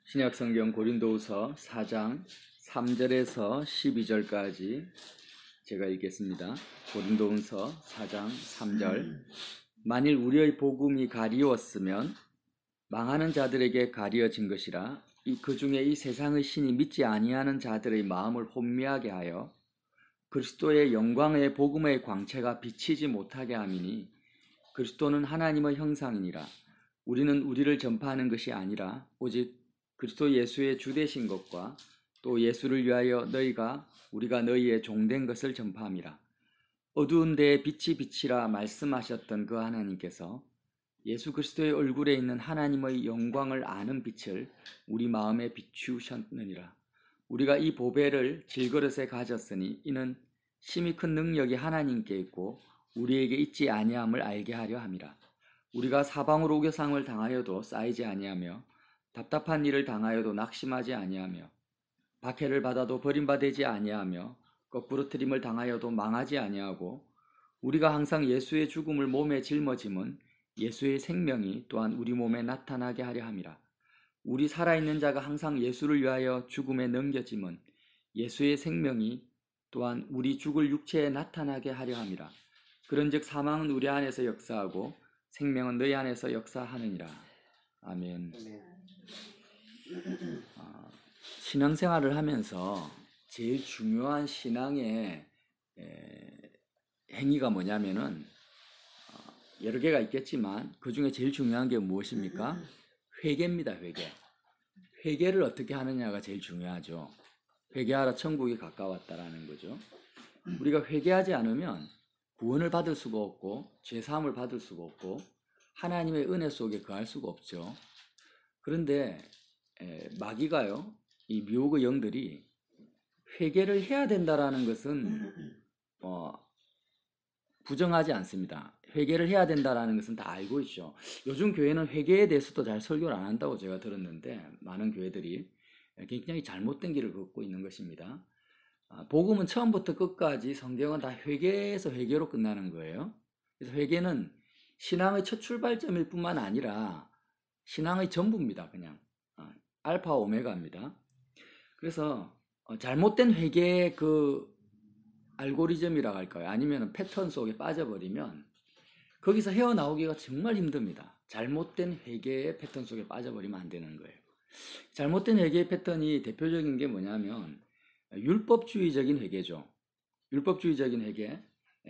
신약성경 고린도후서 4장 3절에서 12절까지 제가 읽겠습니다. 고린도후서 4장 3절. 만일 우리의 복음이 가리웠으면 망하는 자들에게 가리워진 것이라. 그 중에 이 세상의 신이 믿지 아니하는 자들의 마음을 혼미하게 하여 그리스도의 영광의 복음의 광채가 비치지 못하게 함이니, 그리스도는 하나님의 형상이니라. 우리는 우리를 전파하는 것이 아니라 오직 그리스도 예수의 주되신 것과 또 예수를 위하여 우리가 너희의 종된 것을 전파함이라. 어두운 데에 빛이 비치라 말씀하셨던 그 하나님께서 예수 그리스도의 얼굴에 있는 하나님의 영광을 아는 빛을 우리 마음에 비추셨느니라. 우리가 이 보배를 질그릇에 가졌으니 이는 심히 큰 능력이 하나님께 있고 우리에게 있지 아니함을 알게 하려 함이라. 우리가 사방으로 우겨상을 당하여도 쌓이지 아니하며 답답한 일을 당하여도 낙심하지 아니하며 박해를 받아도 버림받지 아니하며 거꾸로 트림을 당하여도 망하지 아니하고, 우리가 항상 예수의 죽음을 몸에 짊어짐은 예수의 생명이 또한 우리 몸에 나타나게 하려 함이라. 우리 살아있는 자가 항상 예수를 위하여 죽음에 넘겨짐은 예수의 생명이 또한 우리 죽을 육체에 나타나게 하려 함이라. 그런즉 사망은 우리 안에서 역사하고 생명은 너희 안에서 역사하느니라. 아멘. 신앙생활을 하면서 제일 중요한 신앙의 행위가 뭐냐면은 여러 개가 있겠지만 그 중에 제일 중요한 게 무엇입니까? 회개입니다. 회개를 어떻게 하느냐가 제일 중요하죠. 회개하라 천국이 가까웠다라는 거죠. 우리가 회개하지 않으면 구원을 받을 수가 없고 죄사함을 받을 수가 없고 하나님의 은혜 속에 거할 수가 없죠. 그런데 마귀가요, 이 미혹의 영들이 회개를 해야 된다라는 것은 부정하지 않습니다. 회개를 해야 된다라는 것은 다 알고 있죠. 요즘 교회는 회개에 대해서도 잘 설교를 안 한다고 제가 들었는데, 많은 교회들이 굉장히 잘못된 길을 걷고 있는 것입니다. 복음은 처음부터 끝까지 성경은 다 회개에서 회개로 끝나는 거예요. 그래서 회개는 신앙의 첫 출발점일 뿐만 아니라 신앙의 전부입니다. 그냥 알파 오메가입니다. 그래서 잘못된 회개의 그 알고리즘이라고 할까요? 아니면 패턴 속에 빠져버리면 거기서 헤어나오기가 정말 힘듭니다. 잘못된 회개의 패턴 속에 빠져버리면 안 되는 거예요. 잘못된 회개의 패턴이 대표적인 게 뭐냐면 율법주의적인 회개죠. 율법주의적인 회개.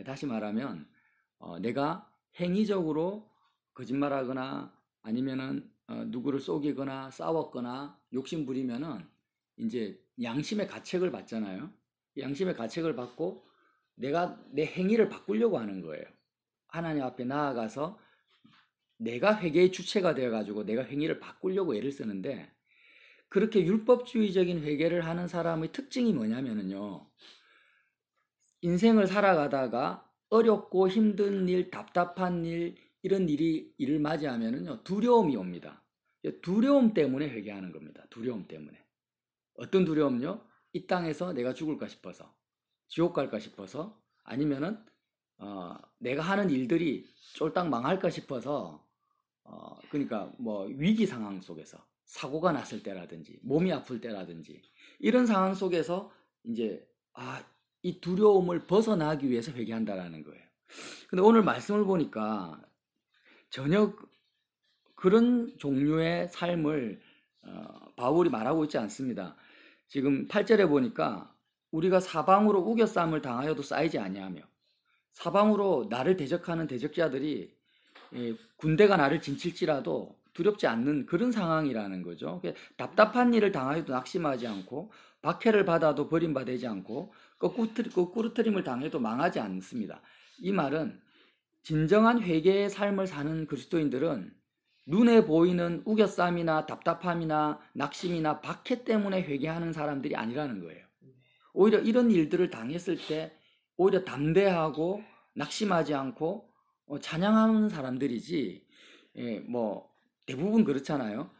다시 말하면 내가 행위적으로 거짓말하거나 아니면은 누구를 속이거나 싸웠거나 욕심 부리면은 이제 양심의 가책을 받잖아요. 양심의 가책을 받고 내가 내 행위를 바꾸려고 하는 거예요. 하나님 앞에 나아가서 내가 회개의 주체가 되어가지고 내가 행위를 바꾸려고 애를 쓰는데, 그렇게 율법주의적인 회개를 하는 사람의 특징이 뭐냐면요, 인생을 살아가다가 어렵고 힘든 일, 답답한 일, 이런 일을 맞이하면요 두려움이 옵니다. 두려움 때문에 회개하는 겁니다. 두려움 때문에. 어떤 두려움요? 이 땅에서 내가 죽을까 싶어서, 지옥 갈까 싶어서, 아니면은 내가 하는 일들이 쫄딱 망할까 싶어서, 그러니까 뭐 위기 상황 속에서 사고가 났을 때라든지 몸이 아플 때라든지 이런 상황 속에서 이제 이 두려움을 벗어나기 위해서 회개한다라는 거예요. 근데 오늘 말씀을 보니까 전혀 그런 종류의 삶을 바울이 말하고 있지 않습니다. 지금 8절에 보니까 우리가 사방으로 우겨쌈을 당하여도 쌓이지 아니하며, 사방으로 나를 대적하는 대적자들이 군대가 나를 진칠지라도 두렵지 않는 그런 상황이라는 거죠. 답답한 일을 당하여도 낙심하지 않고, 박해를 받아도 버림받지 않고, 거꾸로 트림을 당해도 망하지 않습니다. 이 말은 진정한 회개의 삶을 사는 그리스도인들은 눈에 보이는 우겨쌈이나 답답함이나 낙심이나 박해 때문에 회개하는 사람들이 아니라는 거예요. 오히려 이런 일들을 당했을 때 오히려 담대하고 낙심하지 않고 찬양하는 사람들이지, 뭐 대부분 그렇잖아요.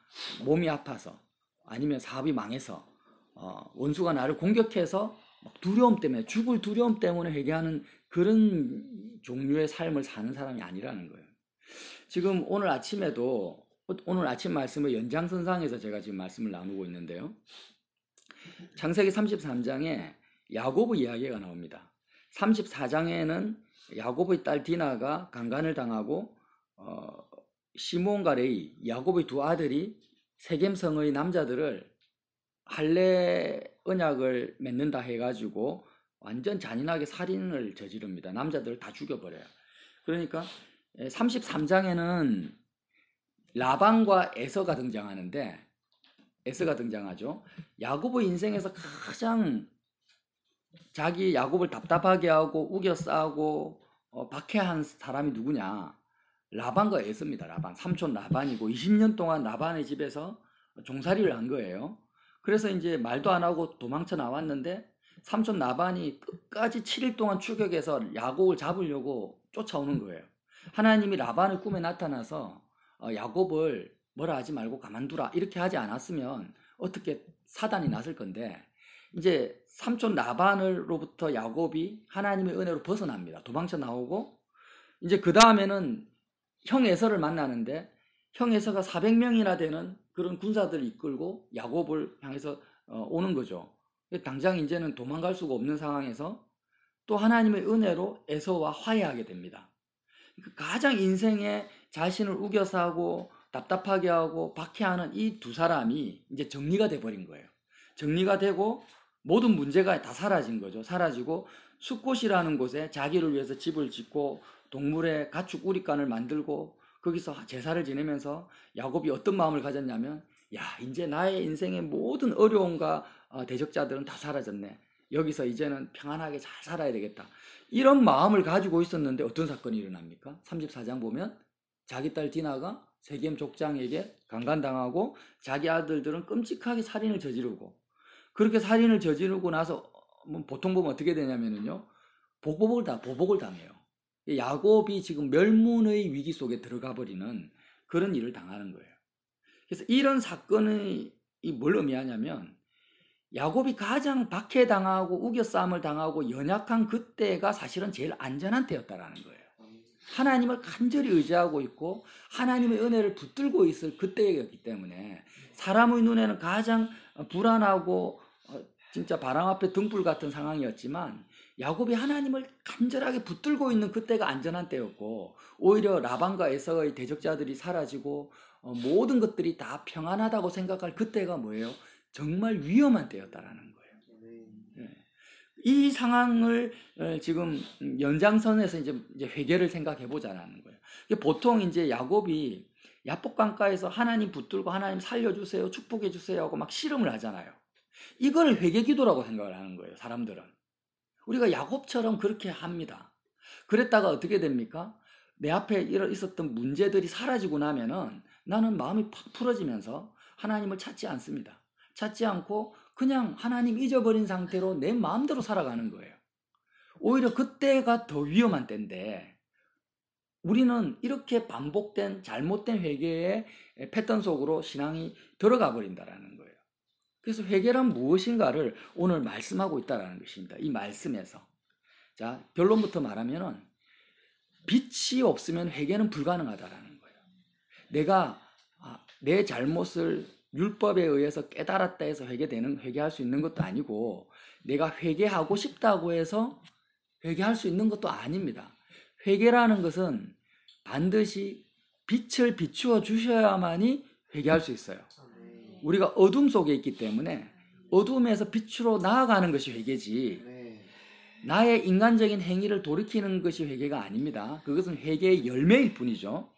몸이 아파서 아니면 사업이 망해서 원수가 나를 공격해서 두려움 때문에, 죽을 두려움 때문에 회개하는 그런 종류의 삶을 사는 사람이 아니라는 거예요. 지금 오늘 아침에도 오늘 아침 말씀의 연장선상에서 제가 지금 말씀을 나누고 있는데요. 창세기 33장에 야고보 이야기가 나옵니다. 34장에는 야고보의 딸 디나가 강간을 당하고 시몬과 레위, 야고보의 두 아들이 세겜성의 남자들을 할례 언약을 맺는다 해가지고 완전 잔인하게 살인을 저지릅니다. 남자들을 다 죽여버려요. 그러니까 33장에는 라반과 에서가 등장하는데, 에서가 등장하죠. 야고보 인생에서 가장 자기 야곱을 답답하게 하고 우겨싸고 박해한 사람이 누구냐? 라반과 에서입니다. 라반, 삼촌 라반이고 20년 동안 라반의 집에서 종살이를 한 거예요. 그래서 이제 말도 안 하고 도망쳐 나왔는데 삼촌 라반이 끝까지 7일 동안 추격해서 야곱을 잡으려고 쫓아오는 거예요. 하나님이 라반의 꿈에 나타나서 야곱을 뭐라 하지 말고 가만두라 이렇게 하지 않았으면 어떻게 사단이 났을 건데, 이제 삼촌 라반으로부터 야곱이 하나님의 은혜로 벗어납니다. 도망쳐 나오고 이제 그 다음에는 형 에서를 만나는데, 형 에서가 400명이나 되는 그런 군사들을 이끌고 야곱을 향해서 오는 거죠. 당장 이제는 도망갈 수가 없는 상황에서 또 하나님의 은혜로 에서와 화해하게 됩니다. 가장 인생에 자신을 우겨싸고 답답하게 하고 박해하는 이 두 사람이 이제 정리가 돼버린 거예요. 정리가 되고 모든 문제가 다 사라진 거죠. 사라지고 숫곳이라는 곳에 자기를 위해서 집을 짓고 동물의 가축 우리간을 만들고 거기서 제사를 지내면서 야곱이 어떤 마음을 가졌냐면, 야, 이제 나의 인생의 모든 어려움과 대적자들은 다 사라졌네. 여기서 이제는 평안하게 잘 살아야 되겠다. 이런 마음을 가지고 있었는데 어떤 사건이 일어납니까? 34장 보면 자기 딸 디나가 세겜 족장에게 강간당하고 자기 아들들은 끔찍하게 살인을 저지르고, 그렇게 살인을 저지르고 나서 보통 보면 어떻게 되냐면요, 보복을 당해요. 야곱이 지금 멸문의 위기 속에 들어가 버리는 그런 일을 당하는 거예요. 그래서 이런 사건이 뭘 의미하냐면, 야곱이 가장 박해당하고 우겨싸움을 당하고 연약한 그때가 사실은 제일 안전한 때였다라는 거예요. 하나님을 간절히 의지하고 있고 하나님의 은혜를 붙들고 있을 그때였기 때문에 사람의 눈에는 가장 불안하고 진짜 바람 앞에 등불 같은 상황이었지만, 야곱이 하나님을 간절하게 붙들고 있는 그때가 안전한 때였고, 오히려 라반과 에서의 대적자들이 사라지고 모든 것들이 다 평안하다고 생각할 그때가 뭐예요? 정말 위험한 때였다라는 거예요. 이 상황을 지금 연장선에서 이제 회개를 생각해 보자라는 거예요. 보통 이제 야곱이 야복 강가에서 하나님 붙들고 하나님 살려주세요, 축복해 주세요 하고 막 씨름을 하잖아요. 이걸 회개 기도라고 생각을 하는 거예요, 사람들은. 우리가 야곱처럼 그렇게 합니다. 그랬다가 어떻게 됩니까? 내 앞에 있었던 문제들이 사라지고 나면은 나는 마음이 팍 풀어지면서 하나님을 찾지 않습니다. 찾지 않고 그냥 하나님 잊어버린 상태로 내 마음대로 살아가는 거예요. 오히려 그때가 더 위험한 때인데, 우리는 이렇게 반복된 잘못된 회개의 패턴 속으로 신앙이 들어가 버린다라는 거예요. 그래서 회개란 무엇인가를 오늘 말씀하고 있다는 것입니다. 이 말씀에서. 자, 결론부터 말하면은 빛이 없으면 회개는 불가능하다라는 거예요. 내가 내 잘못을 율법에 의해서 깨달았다 해서 회개할 수 있는 것도 아니고, 내가 회개하고 싶다고 해서 회개할 수 있는 것도 아닙니다. 회개라는 것은 반드시 빛을 비추어 주셔야만이 회개할 수 있어요. 우리가 어둠 속에 있기 때문에 어둠에서 빛으로 나아가는 것이 회개지, 나의 인간적인 행위를 돌이키는 것이 회개가 아닙니다. 그것은 회개의 열매일 뿐이죠.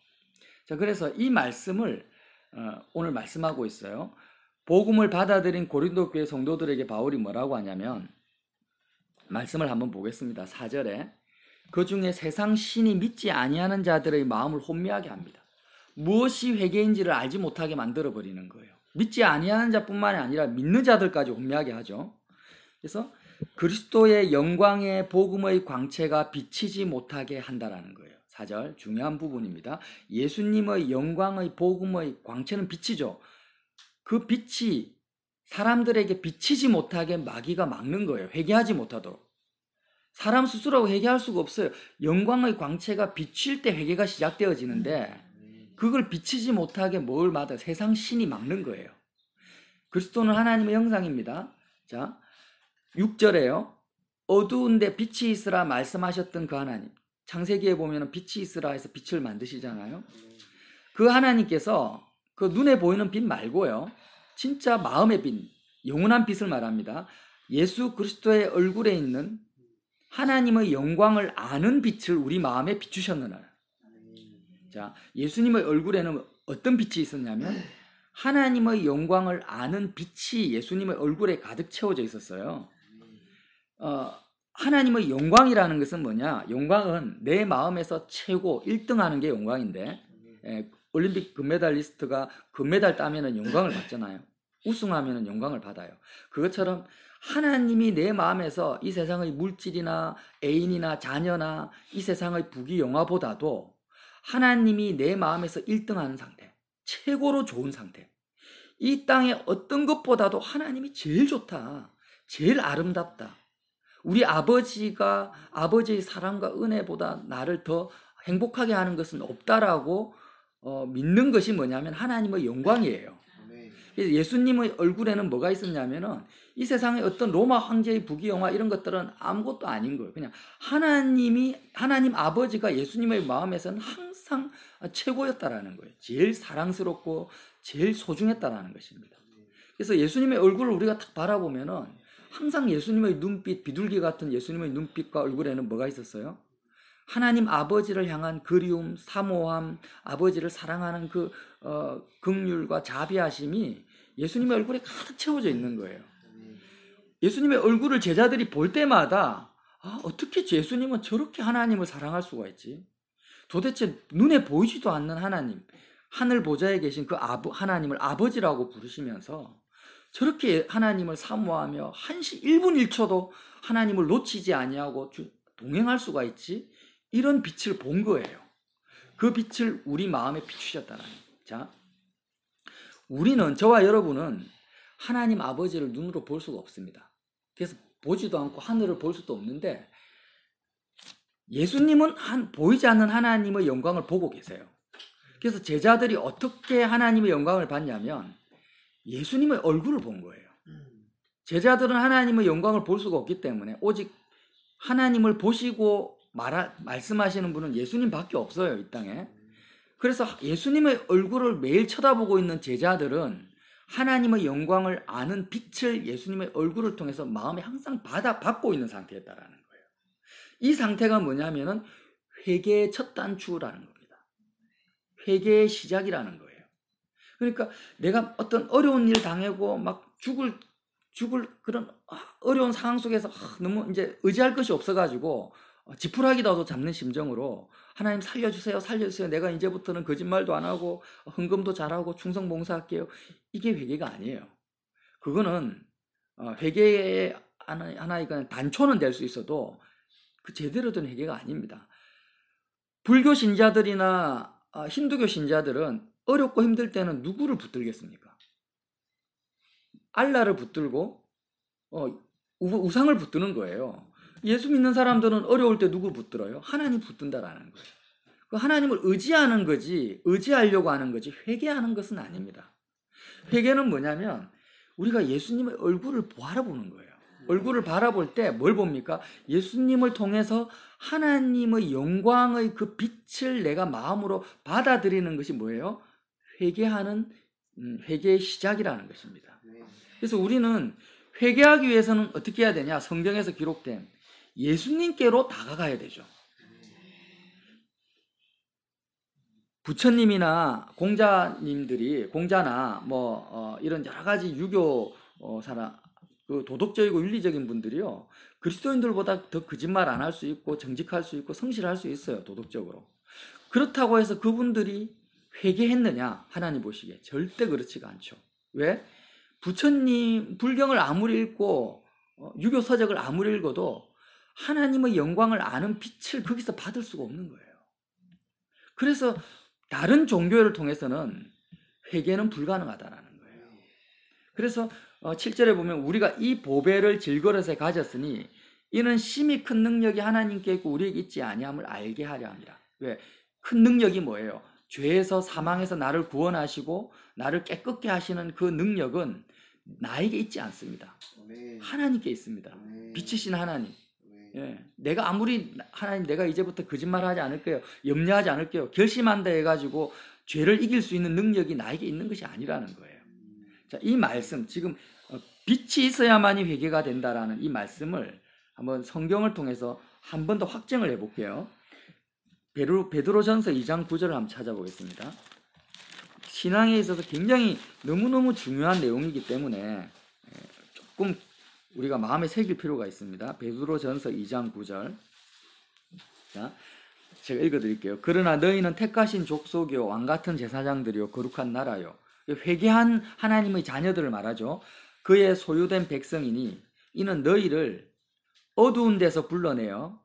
자, 그래서 이 말씀을 오늘 말씀하고 있어요. 복음을 받아들인 고린도 교회 성도들에게 바울이 뭐라고 하냐면, 말씀을 한번 보겠습니다. 4절에 그 중에 세상 신이 믿지 아니하는 자들의 마음을 혼미하게 합니다. 무엇이 회개인지를 알지 못하게 만들어버리는 거예요. 믿지 아니하는 자뿐만이 아니라 믿는 자들까지 혼미하게 하죠. 그래서 그리스도의 영광의 복음의 광채가 비치지 못하게 한다라는 거예요. 4절 중요한 부분입니다. 예수님의 영광의 복음의 광채는 빛이죠. 그 빛이 사람들에게 비치지 못하게 마귀가 막는 거예요. 회개하지 못하도록. 사람 스스로 회개할 수가 없어요. 영광의 광채가 비칠 때 회개가 시작되어지는데, 그걸 비치지 못하게 뭘 막아? 세상 신이 막는 거예요. 그리스도는 하나님의 형상입니다. 자, 6절에요. 어두운데 빛이 있으라 말씀하셨던 그 하나님. 창세기에 보면 빛이 있으라 해서 빛을 만드시잖아요. 그 하나님께서 그 눈에 보이는 빛 말고요. 진짜 마음의 빛, 영원한 빛을 말합니다. 예수 그리스도의 얼굴에 있는 하나님의 영광을 아는 빛을 우리 마음에 비추셨느냐. 자, 예수님의 얼굴에는 어떤 빛이 있었냐면 하나님의 영광을 아는 빛이 예수님의 얼굴에 가득 채워져 있었어요. 하나님의 영광이라는 것은 뭐냐? 영광은 내 마음에서 최고 1등 하는 게 영광인데, 올림픽 금메달리스트가 금메달 따면 영광을 받잖아요. 우승하면 영광을 받아요. 그것처럼 하나님이 내 마음에서 이 세상의 물질이나 애인이나 자녀나 이 세상의 부귀 영화보다도 하나님이 내 마음에서 1등 하는 상태, 최고로 좋은 상태. 이 땅의 어떤 것보다도 하나님이 제일 좋다, 제일 아름답다. 우리 아버지가 아버지의 사랑과 은혜보다 나를 더 행복하게 하는 것은 없다라고 믿는 것이 뭐냐면 하나님의 영광이에요. 그래서 예수님의 얼굴에는 뭐가 있었냐면은 이 세상의 어떤 로마 황제의 부귀영화 이런 것들은 아무것도 아닌 거예요. 그냥 하나님 아버지가 예수님의 마음에서는 항상 최고였다라는 거예요. 제일 사랑스럽고 제일 소중했다라는 것입니다. 그래서 예수님의 얼굴을 우리가 딱 바라보면은 항상 예수님의 눈빛, 비둘기 같은 예수님의 눈빛과 얼굴에는 뭐가 있었어요? 하나님 아버지를 향한 그리움, 사모함, 아버지를 사랑하는 그 긍휼과 자비하심이 예수님의 얼굴에 가득 채워져 있는 거예요. 예수님의 얼굴을 제자들이 볼 때마다 어떻게 예수님은 저렇게 하나님을 사랑할 수가 있지? 도대체 눈에 보이지도 않는 하나님, 하늘 보좌에 계신 그 하나님을 아버지라고 부르시면서 저렇게 하나님을 사모하며 1분 1초도 하나님을 놓치지 아니하고 동행할 수가 있지? 이런 빛을 본 거예요. 그 빛을 우리 마음에 비추셨다는 거예요. 자, 우리는, 저와 여러분은 하나님 아버지를 눈으로 볼 수가 없습니다. 그래서 보지도 않고 하늘을 볼 수도 없는데 예수님은 보이지 않는 하나님의 영광을 보고 계세요. 그래서 제자들이 어떻게 하나님의 영광을 봤냐면 예수님의 얼굴을 본 거예요. 제자들은 하나님의 영광을 볼 수가 없기 때문에 오직 하나님을 보시고 말씀하시는 분은 예수님밖에 없어요, 이 땅에. 그래서 예수님의 얼굴을 매일 쳐다보고 있는 제자들은 하나님의 영광을 아는 빛을 예수님의 얼굴을 통해서 마음에 항상 받고 있는 상태였다라는 거예요. 이 상태가 뭐냐면은 회개의 첫 단추라는 겁니다. 회개의 시작이라는 거예요. 그러니까 내가 어떤 어려운 일 당하고 막 죽을 그런 어려운 상황 속에서 너무 이제 의지할 것이 없어가지고 지푸라기라도 잡는 심정으로 하나님 살려주세요, 살려주세요. 내가 이제부터는 거짓말도 안 하고 헌금도 잘하고 충성 봉사할게요. 이게 회개가 아니에요. 그거는 회개의 하나의 단초는 될 수 있어도 그 제대로 된 회개가 아닙니다. 불교 신자들이나 힌두교 신자들은 어렵고 힘들 때는 누구를 붙들겠습니까? 알라를 붙들고 우상을 붙드는 거예요. 예수 믿는 사람들은 어려울 때 누구 붙들어요? 하나님 붙든다라는 거예요. 그 하나님을 의지하는 거지, 의지하려고 하는 거지 회개하는 것은 아닙니다. 회개는 뭐냐면 우리가 예수님의 얼굴을 바라보는 거예요. 얼굴을 바라볼 때 뭘 봅니까? 예수님을 통해서 하나님의 영광의 그 빛을 내가 마음으로 받아들이는 것이 뭐예요? 회개의 시작이라는 것입니다. 그래서 우리는 회개하기 위해서는 어떻게 해야 되냐? 성경에서 기록된 예수님께로 다가가야 되죠. 부처님이나 공자나 이런 여러 가지 유교 사람, 그 도덕적이고 윤리적인 분들이요, 그리스도인들보다 더 거짓말 안 할 수 있고 정직할 수 있고 성실할 수 있어요, 도덕적으로. 그렇다고 해서 그분들이 회개했느냐? 하나님 보시기에 절대 그렇지가 않죠. 왜? 부처님 불경을 아무리 읽고 유교 서적을 아무리 읽어도 하나님의 영광을 아는 빛을 거기서 받을 수가 없는 거예요. 그래서 다른 종교를 통해서는 회개는 불가능하다라는 거예요. 그래서 7절에 보면 우리가 이 보배를 질그릇에 가졌으니 이는 심히 큰 능력이 하나님께 있고 우리에게 있지 아니함을 알게 하려 합니다. 왜? 큰 능력이 뭐예요? 죄에서 사망에서 나를 구원하시고 나를 깨끗게 하시는 그 능력은 나에게 있지 않습니다. 하나님께 있습니다. 빛이신 하나님. 예, 내가 아무리 하나님 내가 이제부터 거짓말하지 않을게요, 염려하지 않을게요, 결심한다 해가지고 죄를 이길 수 있는 능력이 나에게 있는 것이 아니라는 거예요. 자, 이 말씀 지금 빛이 있어야만이 회개가 된다라는 이 말씀을 한번 성경을 통해서 한 번 더 확정을 해볼게요. 베드로전서 2장 9절을 한번 찾아보겠습니다. 신앙에 있어서 굉장히 너무너무 중요한 내용이기 때문에 조금 우리가 마음에 새길 필요가 있습니다. 베드로전서 2장 9절. 자, 제가 읽어드릴게요. 그러나 너희는 택하신 족속이요 왕같은 제사장들이요 거룩한 나라요. 회개한 하나님의 자녀들을 말하죠. 그의 소유된 백성이니 이는 너희를 어두운 데서 불러내어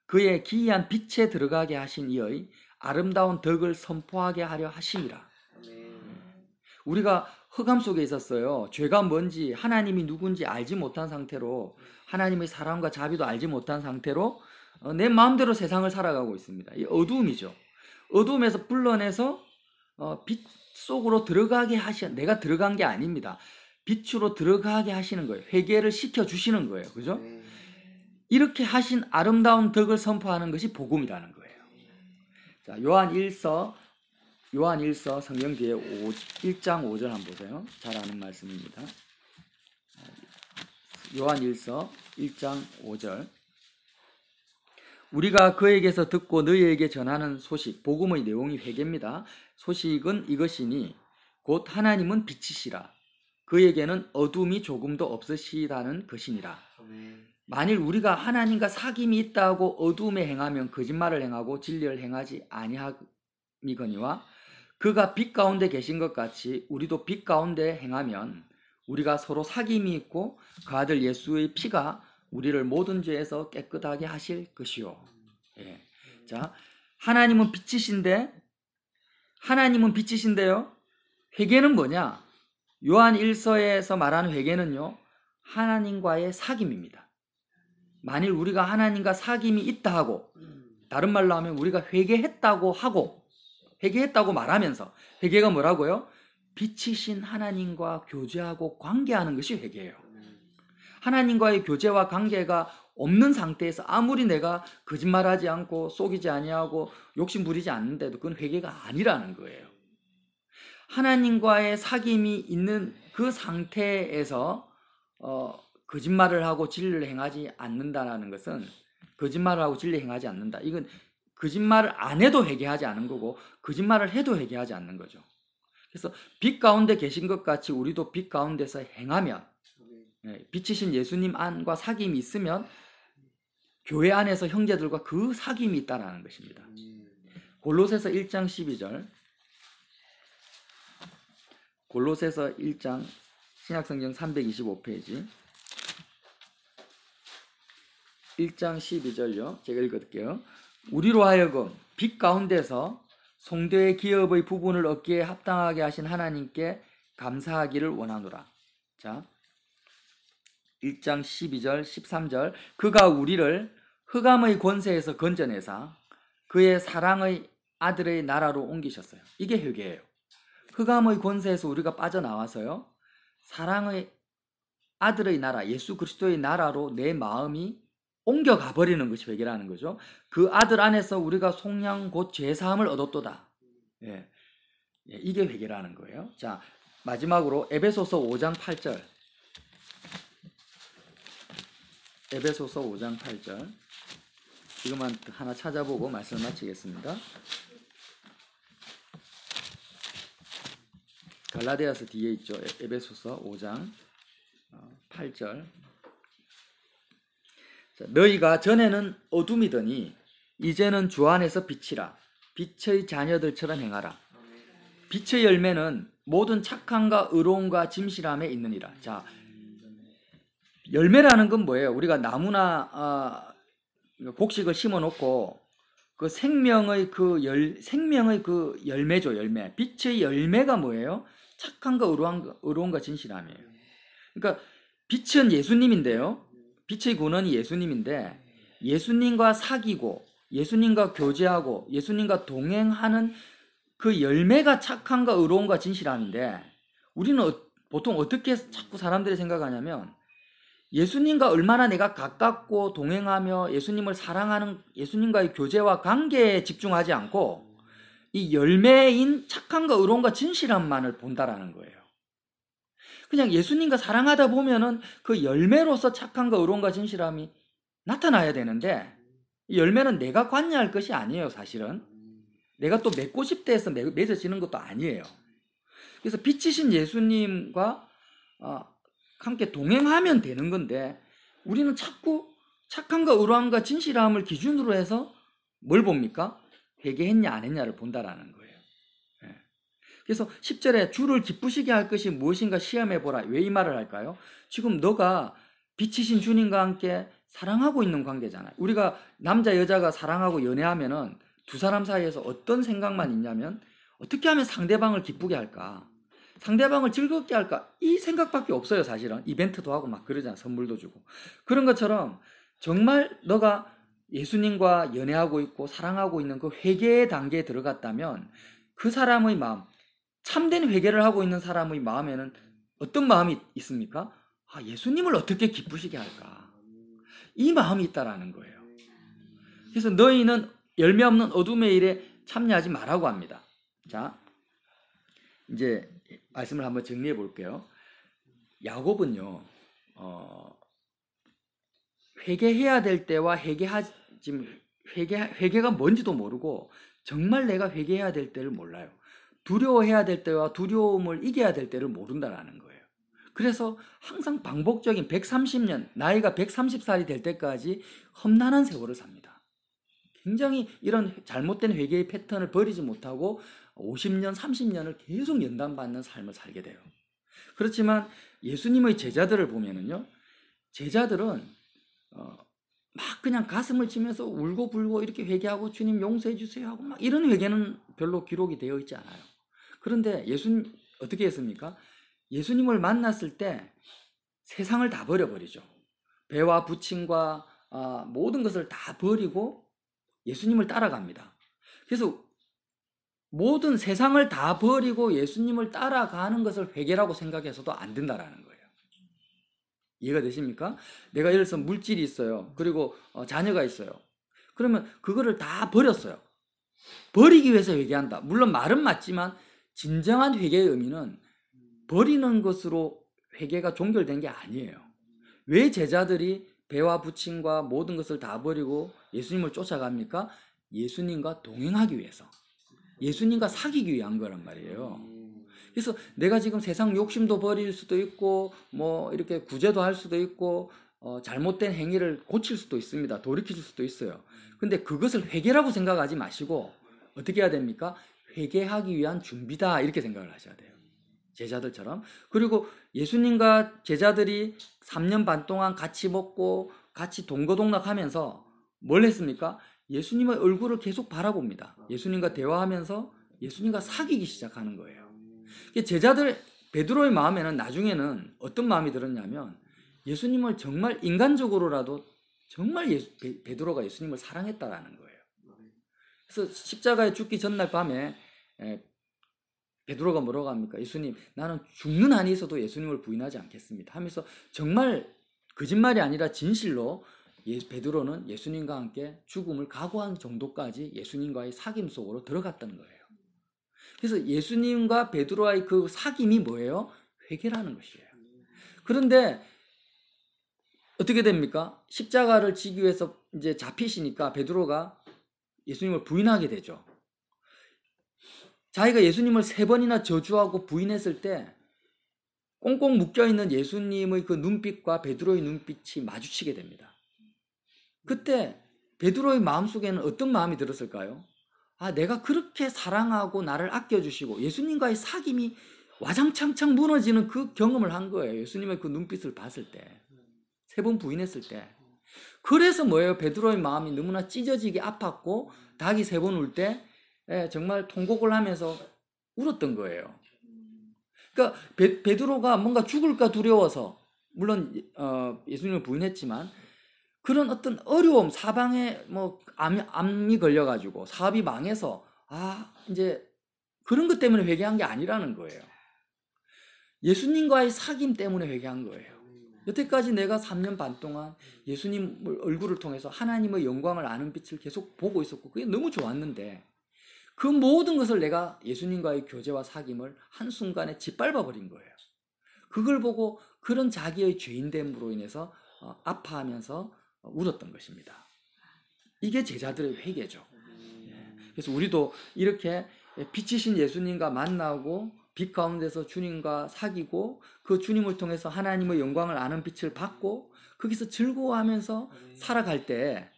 그의 기이한 빛에 들어가게 하신 이의 아름다운 덕을 선포하게 하려 하심이라. 우리가 흑암 속에 있었어요. 죄가 뭔지 하나님이 누군지 알지 못한 상태로, 하나님의 사랑과 자비도 알지 못한 상태로 내 마음대로 세상을 살아가고 있습니다. 이 어두움이죠. 어두움에서 불러내서 빛 속으로 들어가게 내가 들어간 게 아닙니다. 빛으로 들어가게 하시는 거예요. 회개를 시켜주시는 거예요. 그죠? 이렇게 하신 아름다운 덕을 선포하는 것이 복음이라는 거예요. 자, 요한 1서 성경 뒤에 1장 5절 한번 보세요. 잘 아는 말씀입니다. 요한 1서 1장 5절. 우리가 그에게서 듣고 너희에게 전하는 소식, 복음의 내용이 회개입니다. 소식은 이것이니 곧 하나님은 빛이시라. 그에게는 어둠이 조금도 없으시다는 것이니라. 만일 우리가 하나님과 사귐이 있다고 어둠에 행하면 거짓말을 행하고 진리를 행하지 아니함이거니와 그가 빛 가운데 계신 것 같이 우리도 빛 가운데 행하면 우리가 서로 사귐이 있고 그 아들 예수의 피가 우리를 모든 죄에서 깨끗하게 하실 것이요. 예. 자, 하나님은 빛이신데요. 회개는 뭐냐? 요한 1서에서 말하는 회개는요, 하나님과의 사귐입니다. 만일 우리가 하나님과 사귐이 있다 하고, 다른 말로 하면 우리가 회개했다고 말하면서, 회개가 뭐라고요? 빛이신 하나님과 교제하고 관계하는 것이 회개예요. 하나님과의 교제와 관계가 없는 상태에서 아무리 내가 거짓말하지 않고 속이지 아니하고 욕심 부리지 않는데도 그건 회개가 아니라는 거예요. 하나님과의 사귐이 있는 그 상태에서 거짓말을 하고 진리를 행하지 않는다는 것은, 거짓말을 하고 진리를 행하지 않는다, 이건 거짓말을 안 해도 회개하지 않은 거고 거짓말을 해도 회개하지 않는 거죠. 그래서 빛 가운데 계신 것 같이 우리도 빛 가운데서 행하면, 빛이신 예수님 안과 사귐이 있으면 교회 안에서 형제들과 그 사귐이 있다라는 것입니다. 골로새서 1장 12절. 골로새서 1장 신약성경 325페이지 1장 12절요. 제가 읽어드릴게요. 우리로 하여금 빛 가운데서 성도의 기업의 부분을 얻기에 합당하게 하신 하나님께 감사하기를 원하노라. 자, 1장 12절 13절. 그가 우리를 흑암의 권세에서 건져내사 그의 사랑의 아들의 나라로 옮기셨어요. 이게 회개예요. 흑암의 권세에서 우리가 빠져나와서요, 사랑의 아들의 나라, 예수 그리스도의 나라로 내 마음이 옮겨가 버리는 것이 회개라는 거죠. 그 아들 안에서 우리가 속량 곧 죄사함을 얻었도다. 이게 회개라는 거예요. 자, 마지막으로 에베소서 5장 8절. 에베소서 5장 8절. 이것만 하나 찾아보고 말씀을 마치겠습니다. 갈라디아서 뒤에 있죠. 에베소서 5장 8절. 자, 너희가 전에는 어둠이더니 이제는 주 안에서 빛이라. 빛의 자녀들처럼 행하라. 빛의 열매는 모든 착함과 의로움과 진실함에 있느니라. 자, 열매라는 건 뭐예요? 우리가 나무나 곡식을 심어놓고 그 생명의 그 열매죠, 열매. 빛의 열매가 뭐예요? 착함과 의로움과 진실함이에요. 그러니까 빛은 예수님인데요. 빛의 근원이 예수님인데, 예수님과 사귀고 예수님과 교제하고 예수님과 동행하는 그 열매가 착함과 의로움과 진실함인데 우리는 보통 어떻게 자꾸 사람들이 생각하냐면 예수님과 얼마나 내가 가깝고 동행하며 예수님을 사랑하는 예수님과의 교제와 관계에 집중하지 않고 이 열매인 착함과 의로움과 진실함만을 본다라는 거예요. 그냥 예수님과 사랑하다 보면은 그 열매로서 착함과 의로움과 진실함이 나타나야 되는데 이 열매는 내가 관여할 것이 아니에요. 사실은 내가 또 맺고 싶다 해서 맺어지는 것도 아니에요. 그래서 빛이신 예수님과 함께 동행하면 되는 건데 우리는 자꾸 착함과 의로움과 진실함을 기준으로 해서 뭘 봅니까? 회개했냐 안 했냐를 본다라는 거예요. 그래서 10절에 주를 기쁘시게 할 것이 무엇인가 시험해보라. 왜 이 말을 할까요? 지금 너가 빛이신 주님과 함께 사랑하고 있는 관계잖아요. 우리가 남자 여자가 사랑하고 연애하면은 두 사람 사이에서 어떤 생각만 있냐면 어떻게 하면 상대방을 기쁘게 할까? 상대방을 즐겁게 할까? 이 생각밖에 없어요. 사실은 이벤트도 하고 막 그러잖아. 선물도 주고. 그런 것처럼 정말 너가 예수님과 연애하고 있고 사랑하고 있는 그 회개의 단계에 들어갔다면 그 사람의 마음, 참된 회개를 하고 있는 사람의 마음에는 어떤 마음이 있습니까? 예수님을 어떻게 기쁘시게 할까? 이 마음이 있다라는 거예요. 그래서 너희는 열매 없는 어둠의 일에 참여하지 말라고 합니다. 자, 이제 말씀을 한번 정리해 볼게요. 야곱은요, 회개해야 될 때와 회개가 뭔지도 모르고 정말 내가 회개해야 될 때를 몰라요. 두려워해야 될 때와 두려움을 이겨야 될 때를 모른다라는 거예요. 그래서 항상 반복적인 130년, 나이가 130살이 될 때까지 험난한 세월을 삽니다. 굉장히 이런 잘못된 회개의 패턴을 버리지 못하고 50년, 30년을 계속 연단받는 삶을 살게 돼요. 그렇지만 예수님의 제자들을 보면은요, 제자들은 막 그냥 가슴을 치면서 울고불고 이렇게 회개하고 주님 용서해 주세요 하고 막 이런 회개는 별로 기록이 되어 있지 않아요. 그런데 예수님 어떻게 했습니까? 예수님을 만났을 때 세상을 다 버려버리죠. 배와 부친과 모든 것을 다 버리고 예수님을 따라갑니다. 그래서 모든 세상을 다 버리고 예수님을 따라가는 것을 회개라고 생각해서도 안 된다라는 거예요. 이해가 되십니까? 내가 예를 들어서 물질이 있어요. 그리고 자녀가 있어요. 그러면 그거를 다 버렸어요. 버리기 위해서 회개한다. 물론 말은 맞지만 진정한 회개의 의미는 버리는 것으로 회개가 종결된 게 아니에요. 왜 제자들이 배와 부친과 모든 것을 다 버리고 예수님을 쫓아갑니까? 예수님과 동행하기 위해서. 예수님과 사귀기 위한 거란 말이에요. 그래서 내가 지금 세상 욕심도 버릴 수도 있고 뭐 이렇게 구제도 할 수도 있고 잘못된 행위를 고칠 수도 있습니다. 돌이킬 수도 있어요. 근데 그것을 회개라고 생각하지 마시고 어떻게 해야 됩니까? 회개하기 위한 준비다 이렇게 생각을 하셔야 돼요. 제자들처럼. 그리고 예수님과 제자들이 3년 반 동안 같이 먹고 같이 동거동락하면서 뭘 했습니까? 예수님의 얼굴을 계속 바라봅니다. 예수님과 대화하면서 예수님과 사귀기 시작하는 거예요. 제자들 베드로의 마음에는 나중에는 어떤 마음이 들었냐면 예수님을 정말 인간적으로라도 정말 베드로가 예수님을 사랑했다라는 거예요. 그래서 십자가에 죽기 전날 밤에 베드로가 뭐라고 합니까? 예수님, 나는 죽는 한이 있어도 예수님을 부인하지 않겠습니다 하면서 정말 거짓말이 아니라 진실로 베드로는 예수님과 함께 죽음을 각오한 정도까지 예수님과의 사귐 속으로 들어갔던 거예요. 그래서 예수님과 베드로와의 그 사귐이 뭐예요? 회개라는 것이에요. 그런데 어떻게 됩니까? 십자가를 지기 위해서 이제 잡히시니까 베드로가 예수님을 부인하게 되죠. 자기가 예수님을 3번이나 저주하고 부인했을 때 꽁꽁 묶여있는 예수님의 그 눈빛과 베드로의 눈빛이 마주치게 됩니다. 그때 베드로의 마음속에는 어떤 마음이 들었을까요? 내가 그렇게 사랑하고 나를 아껴주시고 예수님과의 사귐이 와장창창 무너지는 그 경험을 한 거예요. 예수님의 그 눈빛을 봤을 때. 3번 부인했을 때. 그래서 뭐예요? 베드로의 마음이 너무나 찢어지게 아팠고 닭이 3번 울 때 정말 통곡을 하면서 울었던 거예요. 그러니까 베드로가 뭔가 죽을까 두려워서 물론 예수님을 부인했지만 그런 어떤 어려움, 사방에 뭐 암이 걸려가지고 사업이 망해서 이제 그런 것 때문에 회개한 게 아니라는 거예요. 예수님과의 사귐 때문에 회개한 거예요. 여태까지 내가 3년 반 동안 예수님 얼굴을 통해서 하나님의 영광을 아는 빛을 계속 보고 있었고 그게 너무 좋았는데 그 모든 것을 내가 예수님과의 교제와 사귐을 한순간에 짓밟아 버린 거예요. 그걸 보고 그런 자기의 죄인됨으로 인해서 아파하면서 울었던 것입니다. 이게 제자들의 회개죠. 그래서 우리도 이렇게 빛이신 예수님과 만나고 빛 가운데서 주님과 사귀고 그 주님을 통해서 하나님의 영광을 아는 빛을 받고 거기서 즐거워하면서 살아갈 때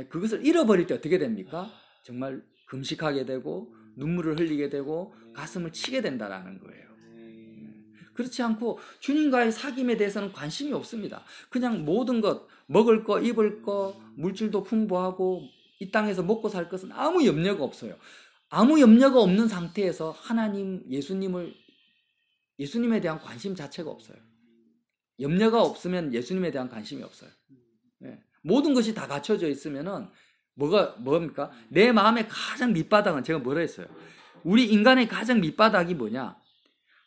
그것을 잃어버릴 때 어떻게 됩니까? 정말 금식하게 되고 눈물을 흘리게 되고 가슴을 치게 된다라는 거예요. 그렇지 않고 주님과의 사귐에 대해서는 관심이 없습니다. 그냥 모든 것, 먹을 거, 입을 거, 물질도 풍부하고 이 땅에서 먹고 살 것은 아무 염려가 없어요. 아무 염려가 없는 상태에서 하나님, 예수님에 대한 관심 자체가 없어요. 염려가 없으면 예수님에 대한 관심이 없어요. 모든 것이 다 갖춰져 있으면은 뭡니까? 내 마음의 가장 밑바닥은 제가 뭐라 했어요? 우리 인간의 가장 밑바닥이 뭐냐?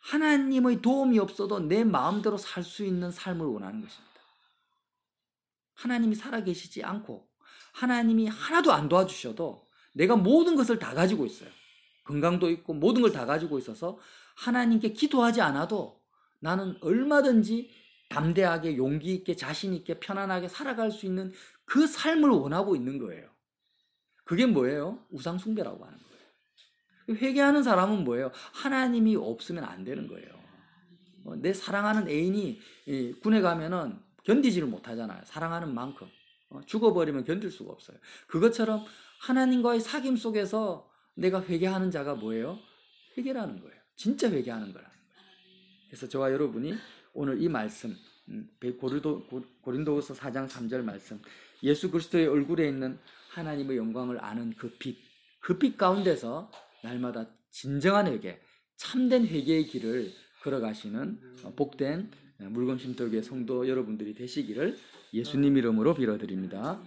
하나님의 도움이 없어도 내 마음대로 살 수 있는 삶을 원하는 것입니다. 하나님이 살아계시지 않고 하나님이 하나도 안 도와주셔도 내가 모든 것을 다 가지고 있어요. 건강도 있고 모든 걸 다 가지고 있어서 하나님께 기도하지 않아도 나는 얼마든지 담대하게 용기 있게 자신 있게 편안하게 살아갈 수 있는 그 삶을 원하고 있는 거예요. 그게 뭐예요? 우상 숭배라고 하는 거예요. 회개하는 사람은 뭐예요? 하나님이 없으면 안 되는 거예요. 내 사랑하는 애인이 군에 가면은 견디지를 못하잖아요. 사랑하는 만큼. 죽어버리면 견딜 수가 없어요. 그것처럼 하나님과의 사귐 속에서 내가 회개하는 자가 뭐예요? 회개라는 거예요. 진짜 회개하는 거라는 거예요. 그래서 저와 여러분이 오늘 이 말씀 고린도후서 4장 3절 말씀 예수 그리스도의 얼굴에 있는 하나님의 영광을 아는 그 빛 가운데서 날마다 진정한 회개, 참된 회개의 길을 걸어가시는 복된 물건심터교회 성도 여러분들이 되시기를 예수님 이름으로 빌어드립니다.